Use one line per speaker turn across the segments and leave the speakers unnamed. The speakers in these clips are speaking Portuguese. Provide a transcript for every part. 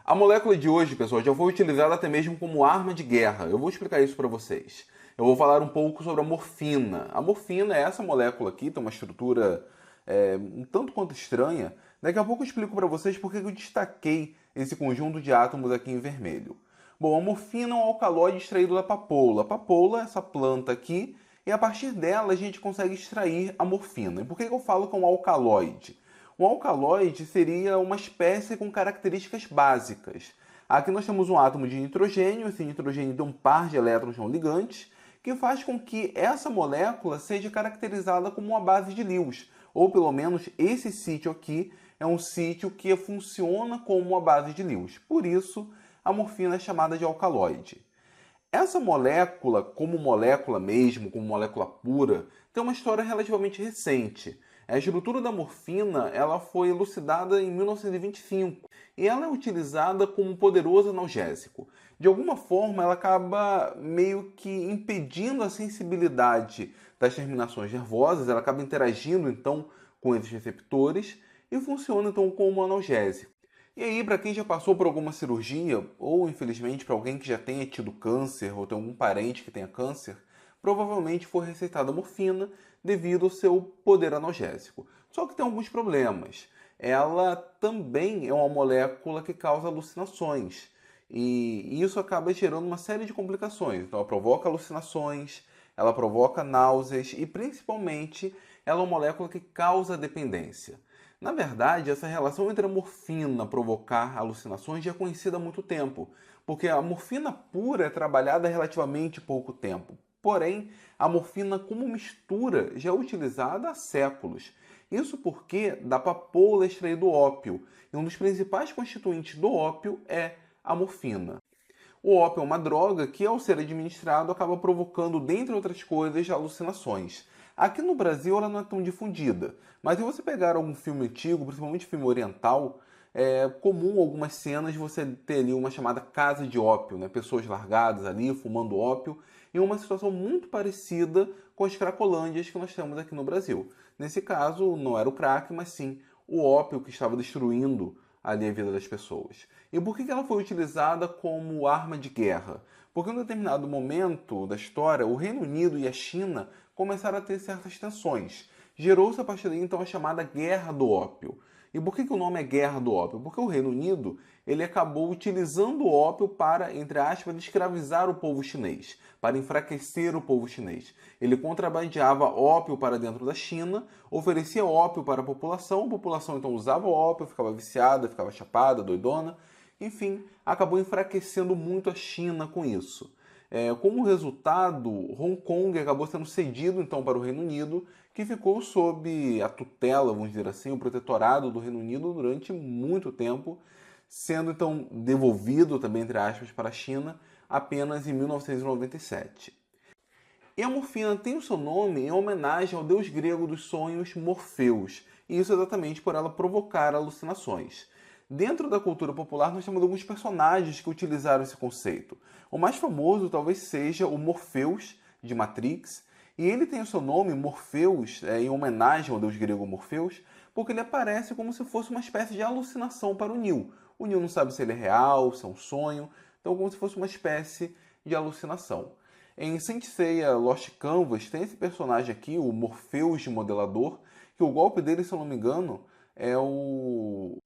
A molécula de hoje, pessoal, já foi utilizada até mesmo como arma de guerra. Eu vou explicar isso para vocês. Eu vou falar um pouco sobre a morfina. A morfina é essa molécula aqui, tem uma estrutura um tanto quanto estranha. Daqui a pouco eu explico para vocês por que eu destaquei esse conjunto de átomos aqui em vermelho. Bom, a morfina é um alcaloide extraído da papoula. A papoula é essa planta aqui, e a partir dela a gente consegue extrair a morfina. E por que eu falo que é um alcaloide? Um alcaloide seria uma espécie com características básicas. Aqui nós temos um átomo de nitrogênio, esse nitrogênio tem um par de elétrons não ligantes, que faz com que essa molécula seja caracterizada como uma base de Lewis, ou pelo menos esse sítio aqui é um sítio que funciona como uma base de Lewis. Por isso, a morfina é chamada de alcaloide. Essa molécula, como molécula mesmo, como molécula pura, tem uma história relativamente recente. A estrutura da morfina ela foi elucidada em 1925 e ela é utilizada como um poderoso analgésico. De alguma forma, ela acaba meio que impedindo a sensibilidade das terminações nervosas, ela acaba interagindo então com esses receptores e funciona então como analgésico. E aí, para quem já passou por alguma cirurgia, ou infelizmente para alguém que já tenha tido câncer, ou tem algum parente que tenha câncer, provavelmente foi receitada morfina devido ao seu poder analgésico. Só que tem alguns problemas. Ela também é uma molécula que causa alucinações. E isso acaba gerando uma série de complicações. Então, ela provoca alucinações, ela provoca náuseas e, principalmente, ela é uma molécula que causa dependência. Na verdade, essa relação entre a morfina provocar alucinações já é conhecida há muito tempo, porque a morfina pura é trabalhada há relativamente pouco tempo. Porém, a morfina como mistura já é utilizada há séculos. Isso porque da papoula é extraído ópio, e um dos principais constituintes do ópio é a morfina. O ópio é uma droga que, ao ser administrado, acaba provocando, dentre outras coisas, alucinações. Aqui no Brasil ela não é tão difundida, mas se você pegar algum filme antigo, principalmente filme oriental, é comum algumas cenas você ter ali uma chamada casa de ópio, né? Pessoas largadas ali, fumando ópio, em uma situação muito parecida com as cracolândias que nós temos aqui no Brasil. Nesse caso, não era o crack, mas sim o ópio que estava destruindo ali a vida das pessoas. E por que ela foi utilizada como arma de guerra? Porque em um determinado momento da história, o Reino Unido e a China começaram a ter certas tensões. Gerou-se a partir daí então a chamada Guerra do Ópio. E por que o nome é Guerra do Ópio? Porque o Reino Unido ele acabou utilizando o ópio para, entre aspas, escravizar o povo chinês, para enfraquecer o povo chinês. Ele contrabandeava ópio para dentro da China, oferecia ópio para a população então usava o ópio, ficava viciada, ficava chapada, doidona. Enfim, acabou enfraquecendo muito a China com isso. Como resultado, Hong Kong acabou sendo cedido então para o Reino Unido, que ficou sob a tutela, vamos dizer assim, o protetorado do Reino Unido durante muito tempo, sendo então devolvido também, entre aspas, para a China apenas em 1997. E a morfina tem o seu nome em homenagem ao deus grego dos sonhos Morfeus, e isso exatamente por ela provocar alucinações. Dentro da cultura popular, nós temos alguns personagens que utilizaram esse conceito. O mais famoso talvez seja o Morpheus, de Matrix, e ele tem o seu nome, Morpheus, em homenagem ao deus grego Morpheus, porque ele aparece como se fosse uma espécie de alucinação para o Neo. O Neo não sabe se ele é real, se é um sonho, então como se fosse uma espécie de alucinação. Em Saint Seiya Lost Canvas tem esse personagem aqui, o Morpheus de Modelador, que o golpe dele, se eu não me engano, é o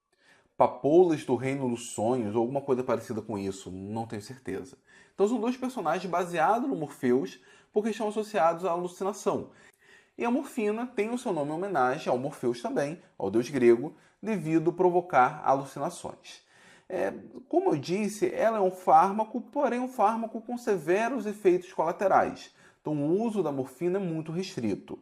Papoulas do Reino dos Sonhos, ou alguma coisa parecida com isso, não tenho certeza. Então são dois personagens baseados no Morpheus, porque estão associados à alucinação. E a morfina tem o seu nome em homenagem ao Morpheus também, ao deus grego, devido provocar alucinações. Como eu disse, ela é um fármaco, porém um fármaco com severos efeitos colaterais. Então o uso da morfina é muito restrito.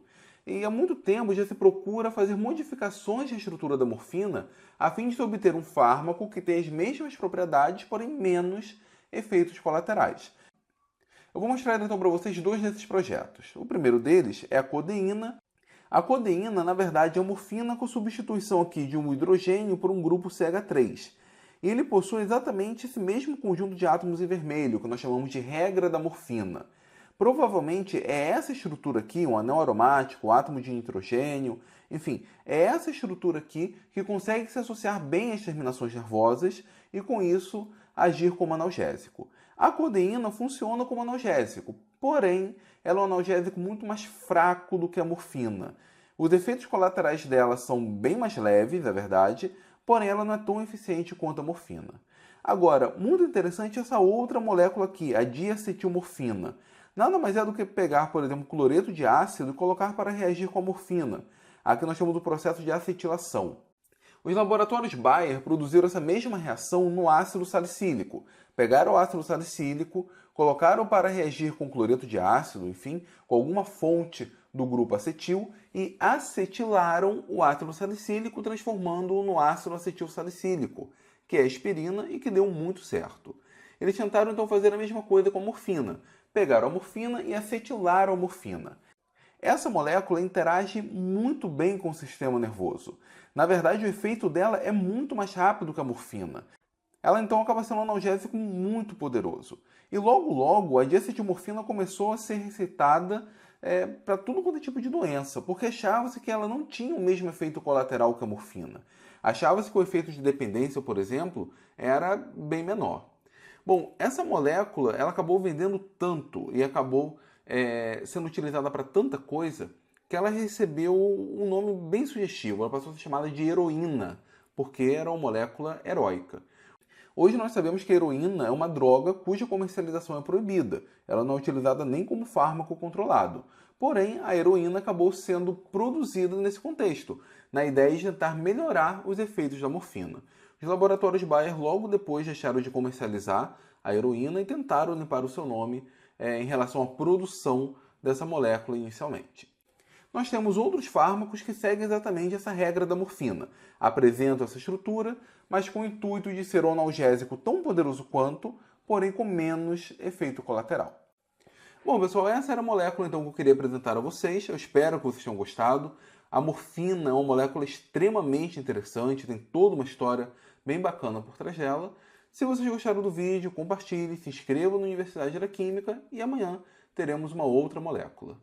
E há muito tempo já se procura fazer modificações na estrutura da morfina a fim de se obter um fármaco que tenha as mesmas propriedades, porém menos efeitos colaterais. Eu vou mostrar então para vocês dois desses projetos. O primeiro deles é a codeína. A codeína, na verdade, é uma morfina com substituição aqui de um hidrogênio por um grupo CH3. E ele possui exatamente esse mesmo conjunto de átomos em vermelho, que nós chamamos de regra da morfina. Provavelmente é essa estrutura aqui, um anel aromático, átomo de nitrogênio, enfim, é essa estrutura aqui que consegue se associar bem às terminações nervosas e, com isso, agir como analgésico. A codeína funciona como analgésico, porém, ela é um analgésico muito mais fraco do que a morfina. Os efeitos colaterais dela são bem mais leves, é verdade, porém ela não é tão eficiente quanto a morfina. Agora, muito interessante essa outra molécula aqui, a diacetilmorfina. Nada mais é do que pegar, por exemplo, cloreto de ácido e colocar para reagir com a morfina. Aqui nós temos o processo de acetilação. Os laboratórios Bayer produziram essa mesma reação no ácido salicílico. Pegaram o ácido salicílico, colocaram para reagir com cloreto de ácido, enfim, com alguma fonte do grupo acetil, e acetilaram o ácido salicílico, transformando-o no ácido acetil salicílico, que é a aspirina e que deu muito certo. Eles tentaram então fazer a mesma coisa com a morfina. Pegaram a morfina e acetilaram a morfina. Essa molécula interage muito bem com o sistema nervoso. Na verdade, o efeito dela é muito mais rápido que a morfina. Ela então acaba sendo um analgésico muito poderoso. E logo, a diacetilmorfina começou a ser receitada para tudo quanto é tipo de doença, porque achava-se que ela não tinha o mesmo efeito colateral que a morfina. Achava-se que o efeito de dependência, por exemplo, era bem menor. Bom, essa molécula ela acabou vendendo tanto e acabou sendo utilizada para tanta coisa que ela recebeu um nome bem sugestivo. Ela passou a ser chamada de heroína, porque era uma molécula heróica. Hoje nós sabemos que a heroína é uma droga cuja comercialização é proibida. Ela não é utilizada nem como fármaco controlado. Porém, a heroína acabou sendo produzida nesse contexto, na ideia de tentar melhorar os efeitos da morfina. Os laboratórios Bayer logo depois deixaram de comercializar a heroína e tentaram limpar o seu nome em relação à produção dessa molécula inicialmente. Nós temos outros fármacos que seguem exatamente essa regra da morfina. Apresentam essa estrutura, mas com o intuito de ser um analgésico tão poderoso quanto, porém com menos efeito colateral. Bom, pessoal, essa era a molécula então, que eu queria apresentar a vocês. Eu espero que vocês tenham gostado. A morfina é uma molécula extremamente interessante, tem toda uma história bem bacana por trás dela. Se vocês gostaram do vídeo, compartilhe, se inscrevam na Universidade da Química e amanhã teremos uma outra molécula.